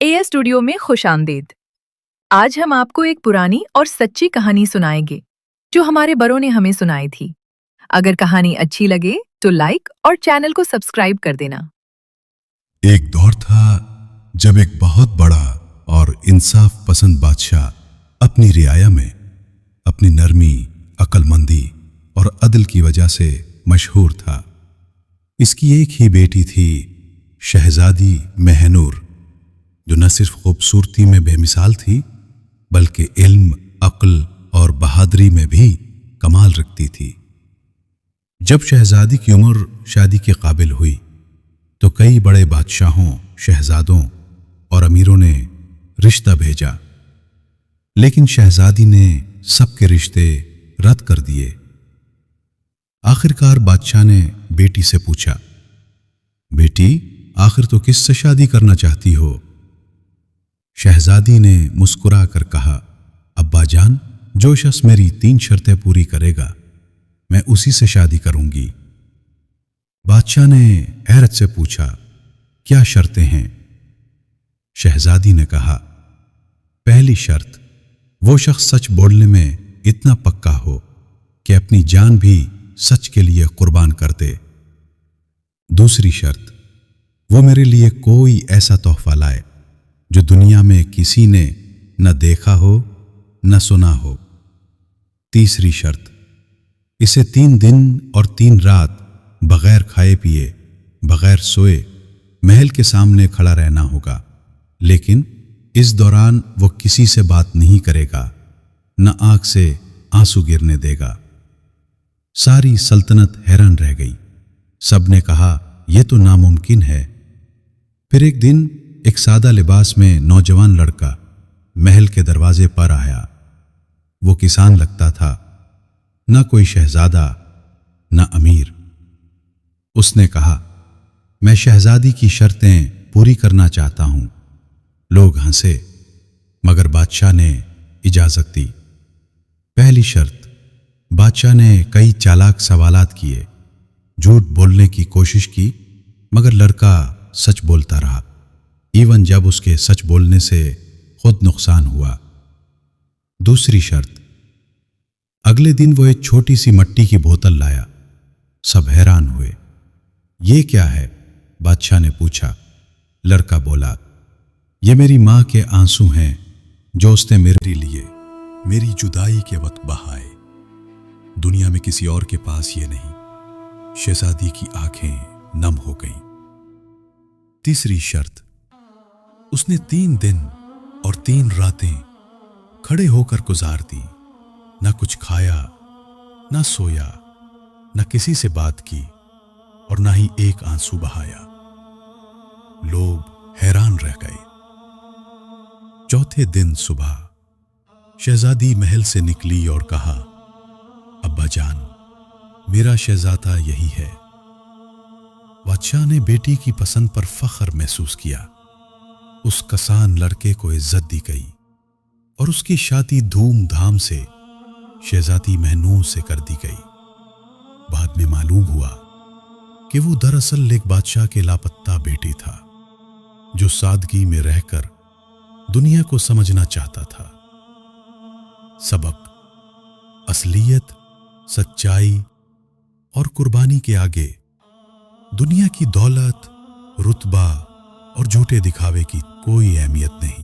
As studio में खुशामदीद। आज हम आपको एक पुरानी और सच्ची कहानी सुनाएंगे जो हमारे बड़ों ने हमें सुनाई थी। अगर कहानी अच्छी लगे तो लाइक और चैनल को सब्सक्राइब कर देना। एक दौर था जब एक बहुत बड़ा और इंसाफ पसंद बादशाह अपनी रियाया में अपनी नरमी, अक्लमंदी और अदल की वजह से मशहूर था। इसकी एक ही बेटी थी, शहजादी महनूर, जो न सिर्फ खूबसूरती में बेमिसाल थी बल्कि इल्म, अक्ल और बहादुरी में भी कमाल रखती थी। जब शहजादी की उम्र शादी के काबिल हुई तो कई बड़े बादशाहों, शहजादों और अमीरों ने रिश्ता भेजा, लेकिन शहजादी ने सबके रिश्ते रद्द कर दिए। आखिरकार बादशाह ने बेटी से पूछा, बेटी, आखिर तो किससे शादी करना चाहती हो? शहजादी ने मुस्कुरा कर कहा, अब्बा जान, जो शख्स मेरी 3 शर्तें पूरी करेगा मैं उसी से शादी करूंगी। बादशाह ने हैरत से पूछा, क्या शर्तें हैं? शहजादी ने कहा, पहली शर्त, वो शख्स सच बोलने में इतना पक्का हो कि अपनी जान भी सच के लिए कुर्बान कर दे। दूसरी शर्त, वो मेरे लिए कोई ऐसा तोहफा लाए जो दुनिया में किसी ने न देखा हो न सुना हो। तीसरी शर्त, इसे 3 दिन और 3 रात बगैर खाए पिए, बगैर सोए महल के सामने खड़ा रहना होगा, लेकिन इस दौरान वो किसी से बात नहीं करेगा, न आंख से आंसू गिरने देगा। सारी सल्तनत हैरान रह गई। सबने कहा, यह तो नामुमकिन है। फिर एक दिन एक सादा लिबास में नौजवान लड़का महल के दरवाजे पर आया। वो किसान लगता था, न कोई शहजादा न अमीर। उसने कहा, मैं शहजादी की शर्तें पूरी करना चाहता हूं। लोग हंसे, मगर बादशाह ने इजाजत दी। पहली शर्त, बादशाह ने कई चालाक सवालात किए, झूठ बोलने की कोशिश की, मगर लड़का सच बोलता रहा, इवन जब उसके सच बोलने से खुद नुकसान हुआ। दूसरी शर्त, अगले दिन वो एक छोटी सी मिट्टी की बोतल लाया। सब हैरान हुए। ये क्या है? बादशाह ने पूछा। लड़का बोला, ये मेरी माँ के आंसू हैं जो उसने मेरे लिए मेरी जुदाई के वक्त बहाए। दुनिया में किसी और के पास ये नहीं। शहजादी की आंखें नम हो गईं। तीसरी शर्त, उसने 3 दिन और 3 रातें खड़े होकर गुजार दी, न कुछ खाया, न सोया, न किसी से बात की और न ही एक आंसू बहाया। लोग हैरान रह गए। चौथे दिन सुबह शहजादी महल से निकली और कहा, अब्बा जान, मेरा शहजादा यही है। बादशाह ने बेटी की पसंद पर फख्र महसूस किया। उस कसान लड़के को इज्जत दी गई और उसकी शादी धूमधाम से शहजादी महनूर से कर दी गई। बाद में मालूम हुआ कि वो दरअसल एक बादशाह के लापता बेटे था, जो सादगी में रहकर दुनिया को समझना चाहता था। सबक, असलियत, सच्चाई और कुर्बानी के आगे दुनिया की दौलत, रुतबा और झूठे दिखावे की कोई अहमियत नहीं।